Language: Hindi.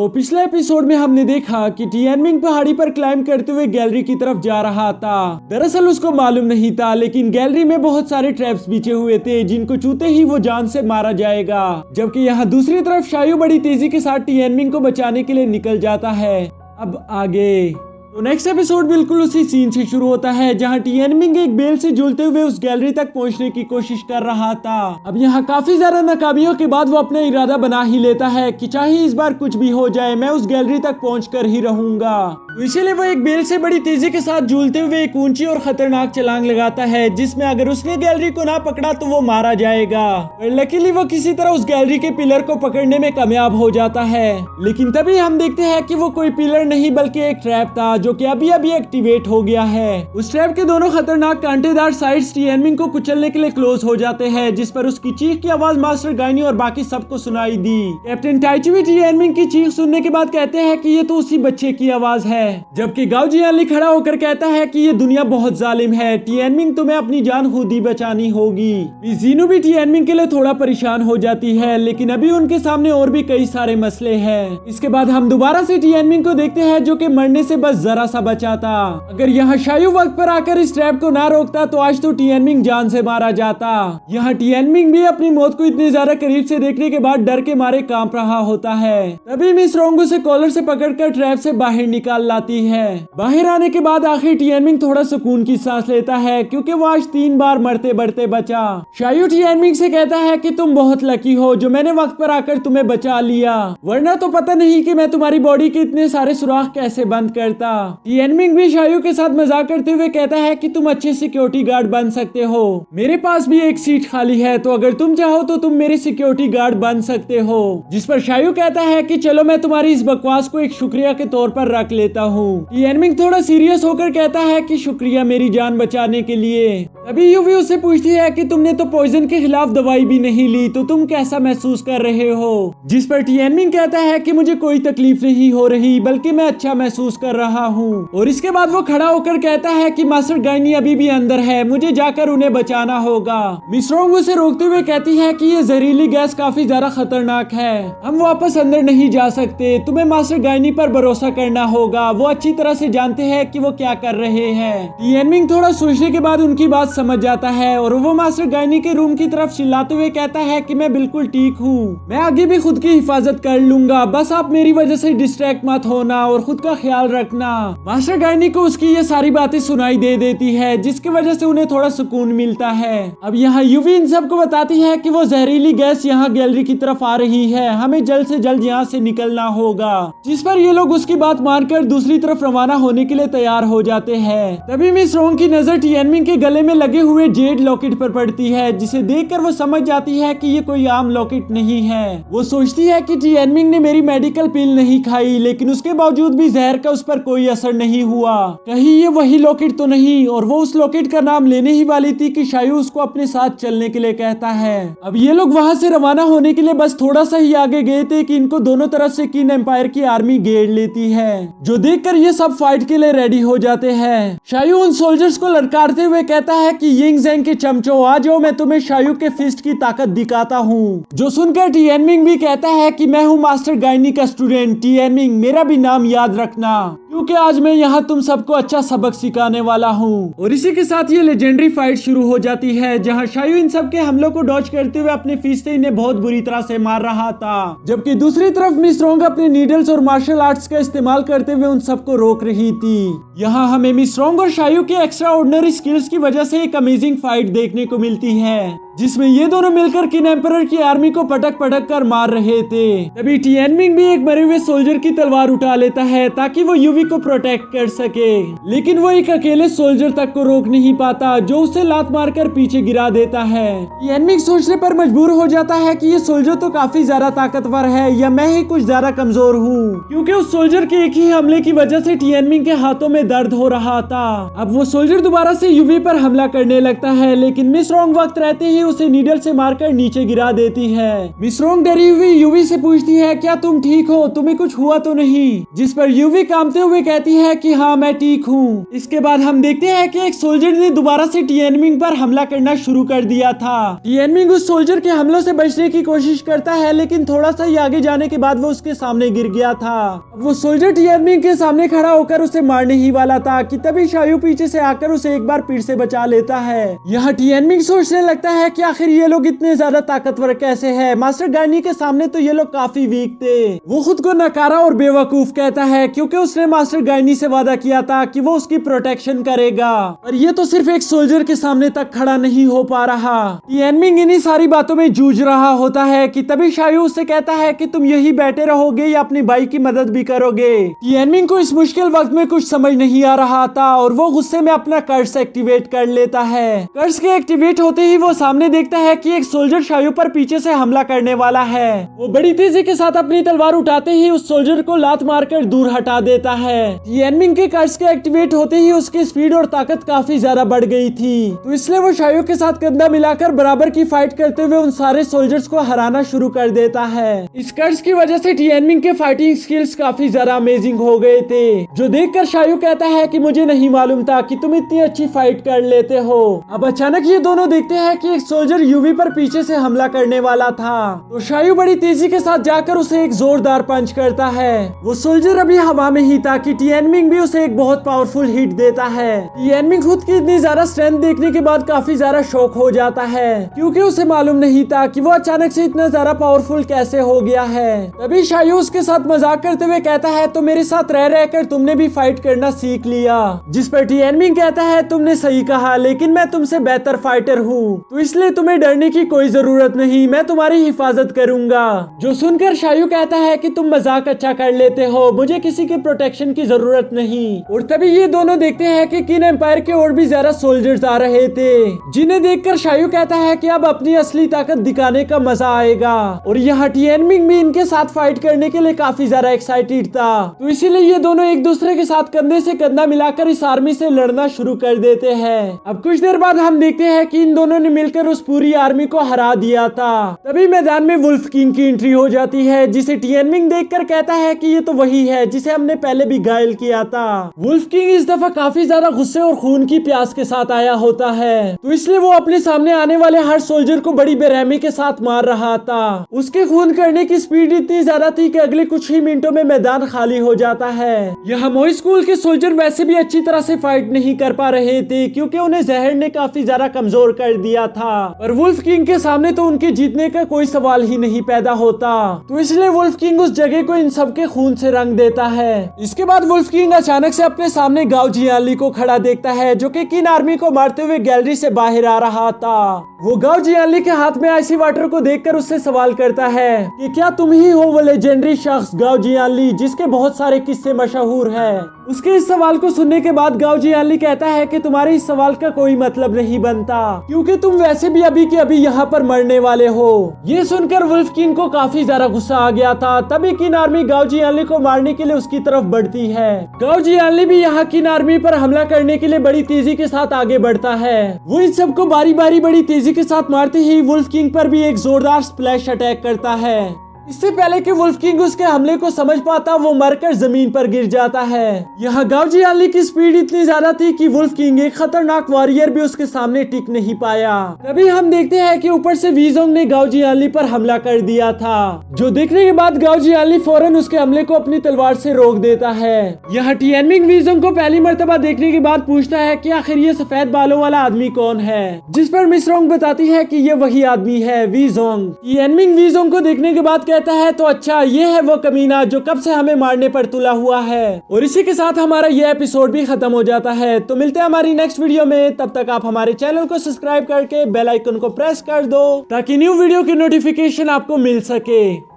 तो पिछले एपिसोड में हमने देखा कि टिएनमिंग पहाड़ी पर क्लाइंब करते हुए गैलरी की तरफ जा रहा था। दरअसल उसको मालूम नहीं था, लेकिन गैलरी में बहुत सारे ट्रैप्स बिछे हुए थे जिनको छूते ही वो जान से मारा जाएगा। जबकि यहाँ दूसरी तरफ शायू बड़ी तेजी के साथ टिएनमिंग को बचाने के लिए निकल जाता है। अब आगे तो नेक्स्ट एपिसोड बिल्कुल उसी सीन से शुरू होता है जहां टिएनमिंग एक बेल से झूलते हुए उस गैलरी तक पहुंचने की कोशिश कर रहा था। अब यहां काफी ज्यादा नाकामियों के बाद वो अपना इरादा बना ही लेता है कि चाहे इस बार कुछ भी हो जाए मैं उस गैलरी तक पहुंच कर ही रहूंगा। तो इसीलिए वो एक बेल से बड़ी तेजी के साथ झूलते हुए एक ऊंची और खतरनाक छलांग लगाता है, जिसमें अगर उसने गैलरी को ना पकड़ा तो वो मारा जाएगा। पर लकीली वो किसी तरह उस गैलरी के पिलर को पकड़ने में कामयाब हो जाता है। लेकिन तभी हम देखते हैं कि वो कोई पिलर नहीं बल्कि एक ट्रैप था जो कि अभी एक्टिवेट हो गया है। उस ट्रैप के दोनों खतरनाक कांटेदार साइड्स टिएनमिंग को कुचलने के लिए क्लोज हो जाते हैं, जिस पर उसकी चीख की आवाज मास्टर गाइनी और बाकी सबको सुनाई दी। कैप्टन टाइची टिएनमिंग की चीख सुनने के बाद कहते हैं कि ये तो उसी बच्चे की आवाज है, जबकि गाओ जियानली खड़ा होकर कहता है कि ये दुनिया बहुत जालिम है, टिएनमिंग तुम्हें अपनी जान खुद ही बचानी होगी। जीनू भी टिएनमिंग के लिए थोड़ा परेशान हो जाती है, लेकिन अभी उनके सामने और भी कई सारे मसले हैं। इसके बाद हम दोबारा से टिएनमिंग को देखते हैं जो कि मरने से बस जरा सा बचा था। अगर यहाँ शायू वक्त पर आकर इस ट्रैप को ना रोकता तो आज तो टिएनमिंग जान से मारा जाता। यहाँ टिएनमिंग भी अपनी मौत को इतनी ज्यादा करीब से देखने के बाद डर के मारे कांप रहा होता है। तभी मिस रोंग उसे कॉलर से पकड़कर ट्रैप से बाहर निकाल लाती है। बाहर आने के बाद आखिर टिएनमिंग थोड़ा सुकून की सांस लेता है, क्योंकि वो आज 3 बार मरते बढ़ते बचा। शायू टिएनमिंग से कहता है कि तुम बहुत लकी हो जो मैंने वक्त पर आकर तुम्हें बचा लिया, वरना तो पता नहीं कि मैं तुम्हारी बॉडी के इतने सारे सुराख कैसे बंद करता। टिएनमिंग भी शायू के साथ मजाक करते हुए कहता है कि तुम अच्छे सिक्योरिटी गार्ड बन सकते हो, मेरे पास भी एक सीट खाली है, तो अगर तुम चाहो तो तुम मेरे सिक्योरिटी गार्ड बन सकते हो। जिस पर शायू कहता है कि चलो मैं तुम्हारी इस बकवास को एक शुक्रिया के तौर पर रख लेता हूँ। टिएनमिंग थोड़ा सीरियस होकर कहता है कि शुक्रिया मेरी जान बचाने के लिए। तभी यूवी उससे पूछती है कि तुमने तो पॉइजन के खिलाफ दवाई भी नहीं ली, तो तुम कैसा महसूस कर रहे हो। जिस पर टिएनमिंग कहता है कि मुझे कोई तकलीफ नहीं हो रही, बल्कि मैं अच्छा महसूस कर रहा हूँ। और इसके बाद वो खड़ा होकर कहता है कि मास्टर गाइनी अभी भी अंदर है, मुझे जाकर उन्हें बचाना होगा। मिस रोंग उसे रोकते हुए कहती है कि ये जहरीली गैस काफी ज्यादा खतरनाक है, हम वापस अंदर नहीं जा सकते, तुम्हें मास्टर गाइनी पर भरोसा करना होगा, वो अच्छी तरह से जानते हैं कि वो क्या कर रहे हैं। टिएनमिंग थोड़ा सोचने के बाद उनकी बात समझ जाता है और वो मास्टर गाइनी के रूम की तरफ चिल्लाते हुए कहता है कि मैं बिल्कुल ठीक हूँ, मैं आगे भी खुद की हिफाजत कर लूंगा, बस आप मेरी वजह से डिस्ट्रैक्ट मत होना और खुद का ख्याल रखना। मास्टर गाइनी को उसकी ये सारी बातें सुनाई दे देती है, जिसकी वजह से उन्हें थोड़ा सुकून मिलता है। अब यहाँ यूवी इन सबको बताती है कि वो जहरीली गैस यहाँ गैलरी की तरफ आ रही है, हमें जल्द से जल्द यहाँ से निकलना होगा। जिस पर ये लोग उसकी बात मानकर दूसरी तरफ रवाना होने के लिए तैयार हो जाते हैं। तभी मिस रोंग की नजर टिएनमिंग के गले में लगे हुए जेड लॉकेट पर पड़ती है, जिसे देखकर वो समझ जाती है कि ये कोई आम लॉकेट नहीं है। वो सोचती है कि टिएनमिंग ने मेरी मेडिकल पिल नहीं खाई, लेकिन उसके बावजूद भी जहर का उस पर कोई असर नहीं हुआ, कहीं ये वही लॉकेट तो नहीं। और वो उस लॉकेट का नाम लेने ही वाली थी कि शायू उसको अपने साथ चलने के लिए कहता है। अब ये लोग वहां से रवाना होने के लिए बस थोड़ा सा ही आगे गए थे कि इनको दोनों तरफ से किन एम्पायर की आर्मी घेर लेती है, जो देखकर ये सब फाइट के लिए रेडी हो जाते हैं। शायू उन सोल्जर्स को ललकारते हुए कहता है कि यिंग ज़ेंग के चमचो आ जाओ, मैं तुम्हें शायू के फिस्ट की ताकत दिखाता हूँ। जो सुनकर टिएनमिंग भी कहता है कि मैं हूँ मास्टर गाइनी का स्टूडेंट टिएनमिंग, मेरा भी नाम याद रखना, क्योंकि आज मैं यहाँ तुम सबको अच्छा सबक सिखाने वाला हूँ। और इसी के साथ ये लेजेंडरी फाइट शुरू हो जाती है, जहाँ शायू इन सब के हमलों को डॉज करते हुए अपने फिस्ट से इन्हें बहुत बुरी तरह से मार रहा था, जबकि दूसरी तरफ मिस रोंग अपने नीडल्स और मार्शल आर्ट्स का इस्तेमाल करते हुए उन सबको रोक रही थी। यहाँ हमें मिस रोंग और शायू के एक्स्ट्रा ऑर्डिनरी स्किल्स की वजह से एक अमेजिंग फाइट देखने को मिलती है, जिसमें ये दोनों मिलकर किन एम्परर की आर्मी को पटक पटक कर मार रहे थे। तभी टिएनमिंग भी एक मरे हुए सोल्जर की तलवार उठा लेता है ताकि वो यूवी को प्रोटेक्ट कर सके, लेकिन वो एक अकेले सोल्जर तक को रोक नहीं पाता, जो उसे लात मारकर पीछे गिरा देता है। टिएनमिंग सोचने पर मजबूर हो जाता है कि ये सोल्जर तो काफी ज्यादा ताकतवर है, या मैं ही कुछ ज्यादा कमजोर हूँ, क्योंकि उस सोल्जर के एक ही हमले की वजह से टिएनमिंग के हाथों में दर्द हो रहा था। अब वो सोल्जर दोबारा से यूवी पर हमला करने लगता है, लेकिन मिस रोंग वक्त रहते ही उसे नीडल से मारकर नीचे गिरा देती है। मिस रोंग डरी हुई यूवी से पूछती है क्या तुम ठीक हो, तुम्हें कुछ हुआ तो नहीं। जिस पर यूवी कांपते हुए कहती है कि हाँ मैं ठीक हूँ। इसके बाद हम देखते हैं कि एक सोल्जर ने दोबारा से टिएनमिंग पर हमला करना शुरू कर दिया था। टिएनमिंग उस सोल्जर के हमलों से बचने की कोशिश करता है, लेकिन थोड़ा सा ही आगे जाने के बाद वो उसके सामने गिर गया था। वो सोल्जर टिएनमिंग के सामने खड़ा होकर उसे मारने ही वाला था कि तभी शायू पीछे से आकर उसे एक बार फिर से बचा लेता है। यहाँ टिएनमिंग सोचने लगता है कि आखिर ये लोग इतने ज्यादा ताकतवर कैसे है। मास्टर गाइनी के सामने तो ये लोग काफी वीक थे। वो खुद को नकारा और बेवकूफ कहता है क्योंकि उसने मास्टर गाइनी से वादा किया था कि वो उसकी प्रोटेक्शन करेगा, और ये तो सिर्फ एक सोल्जर के सामने तक खड़ा नहीं हो पा रहा। टिएनमिंग इन्हीं सारी बातों में जूझ रहा होता है कि तभी शायू उससे कहता है कि तुम यही बैठे रहोगे या अपनी भाई की मदद भी करोगे। टिएनमिंग को इस मुश्किल वक्त में कुछ समझ नहीं आ रहा था और वो गुस्से में अपना कर्स एक्टिवेट कर लेता है। कर्स के एक्टिवेट होते ही वो सामने देखता है कि एक सोल्जर शायू पर पीछे से हमला करने वाला है। वो बड़ी तेजी के साथ अपनी तलवार उठाते ही उस सोल्जर को लात मारकर दूर हटा देता है। टिएनमिंग के कर्स के एक्टिवेट होते ही उसकी स्पीड और ताकत काफी ज्यादा बढ़ गई थी, तो इसलिए वो शायू के साथ कंधा मिलाकर बराबर की फाइट करते हुए उन सारे सोल्जर्स को हराना शुरू कर देता है। इस कर्स की वजह से टिएनमिंग के फाइटिंग स्किल्स काफी ज्यादा अमेजिंग हो गए थे, जो देखकर शायू कहता है कि मुझे नहीं मालूम था कि तुम इतनी अच्छी फाइट कर लेते हो। अब अचानक ये दोनों देखते हैं कि एक सोल्जर यूवी पर पीछे से हमला करने वाला था, तो शायू बड़ी तेजी के साथ जाकर उसे एक जोरदार पंच करता है। वो सोल्जर अभी हवा में ही था कि टिएनमिंग भी उसे एक बहुत पावरफुल हिट देता है। टिएनमिंग खुद की इतनी ज्यादा स्ट्रेंथ देखने के बाद काफी ज्यादा शॉक हो जाता है, क्योंकि उसे मालूम नहीं था कि वो अचानक से इतना ज्यादा पावरफुल कैसे हो गया है। तभी शायू उसके साथ मजाक करते हुए कहता है तो मेरे साथ रह रहकर तुमने भी फाइट करना सीख लिया, जिस पर टिएनमिंग कहता है तुमने सही कहा, लेकिन मैं तुमसे बेहतर फाइटर हूँ, तो इसलिए तुम्हें डरने की कोई जरूरत नहीं, मैं तुम्हारी हिफाजत करूंगा। जो सुनकर शायू कहता है कि तुम मजाक अच्छा कर लेते हो, मुझे किसी की प्रोटेक्शन की जरूरत नहीं। और तभी ये दोनों देखते हैं कि किन एम्पायर के और भी ज्यादा सोल्जर्स आ रहे थे, जिन्हें देखकर शायू कहता है कि अब अपनी असली ताकत दिखाने का मजा आएगा। और यहाँ टिएनमिंग भी इनके साथ फाइट करने के लिए काफी ज्यादा एक्साइटेड था, तो इसीलिए ये दोनों एक दूसरे के साथ कंधे से कंधा मिलाकर इस आर्मी से लड़ना शुरू कर देते हैं। अब कुछ देर बाद हम देखते हैं कि इन दोनों ने मिलकर उस पूरी आर्मी को हरा दिया था। तभी मैदान में वुल्फ किंग की एंट्री हो जाती है, जिसे टिएनमिंग देखकर कहता है कि ये तो वही है जिसे हमने पहले भी घायल किया था। वुल्फ किंग इस दफा काफी ज्यादा गुस्से और खून की प्यास के साथ आया होता है, तो इसलिए वो अपने सामने आने वाले हर सोल्जर को बड़ी बेरहमी के साथ मार रहा था। उसके खून करने की स्पीड इतनी ज्यादा थी कि अगले कुछ ही मिनटों में मैदान खाली हो जाता है। यहाँ मोई स्कूल के सोल्जर वैसे भी अच्छी तरह से फाइट नहीं कर पा रहे थे, क्योंकि उन्हें जहर ने काफी ज्यादा कमजोर कर दिया था, पर वुल्फ किंग के सामने तो उनके जीतने का कोई सवाल ही नहीं पैदा होता, तो इसलिए वुल्फ किंग उस जगह को इन सबके खून से रंग देता है। इसके बाद वुल्फ किंग अचानक से अपने सामने गाओ जियानली को खड़ा देखता है, जो कि किन आर्मी को मारते हुए गैलरी से बाहर आ रहा था। वो गाओ जियानली के हाथ में आइसी वाटर को देखकर उससे सवाल करता है कि क्या तुम ही हो वो लेजेंडरी शख्स गाओ जियानली जिसके बहुत सारे किस्से मशहूर है। उसके इस सवाल को सुनने के बाद गाओ जियानली कहता है कि तुम्हारे इस सवाल का कोई मतलब नहीं बनता, क्योंकि तुम वैसे भी अभी के अभी यहाँ पर मरने वाले हो। ये सुनकर वुल्फ किंग को काफी ज्यादा गुस्सा आ गया था। तभी किन आर्मी गाओ जियानली को मारने के लिए उसकी तरफ बढ़ती है। गाओ जियानली भी यहाँ किन आर्मी पर हमला करने के लिए बड़ी तेजी के साथ आगे बढ़ता है। वो इन सबको बारी बारी बड़ी तेजी के साथ मारते ही वुल्फ किंग पर भी एक जोरदार स्प्लैश अटैक करता है। इससे पहले कि वुल्फ किंग उसके हमले को समझ पाता, वो मरकर जमीन पर गिर जाता है। यहाँ गाओ जियानली की स्पीड इतनी ज्यादा थी कि वुल्फ किंग एक खतरनाक वॉरियर भी उसके सामने टिक नहीं पाया। तभी हम देखते हैं कि ऊपर से वीजोंग ने गाओ जियानली पर हमला कर दिया था, जो देखने के बाद गाओ जियानली फौरन उसके हमले को अपनी तलवार से रोक देता है। यहाँ टिएनमिंग वीजोंग को पहली मर्तबा देखने के बाद पूछता है कि आखिर ये सफेद बालों वाला आदमी कौन है, जिस पर मिस रोंग बताती है कि ये वही आदमी है, वीजोंग। टिएनमिंग वीजोंग को देखने के बाद कहता है तो अच्छा ये है वो कमीना जो कब से हमें मारने पर तुला हुआ है। और इसी के साथ हमारा ये एपिसोड भी खत्म हो जाता है। तो मिलते हैं हमारी नेक्स्ट वीडियो में, तब तक आप हमारे चैनल को सब्सक्राइब करके बेल आइकन को प्रेस कर दो ताकि न्यू वीडियो की नोटिफिकेशन आपको मिल सके।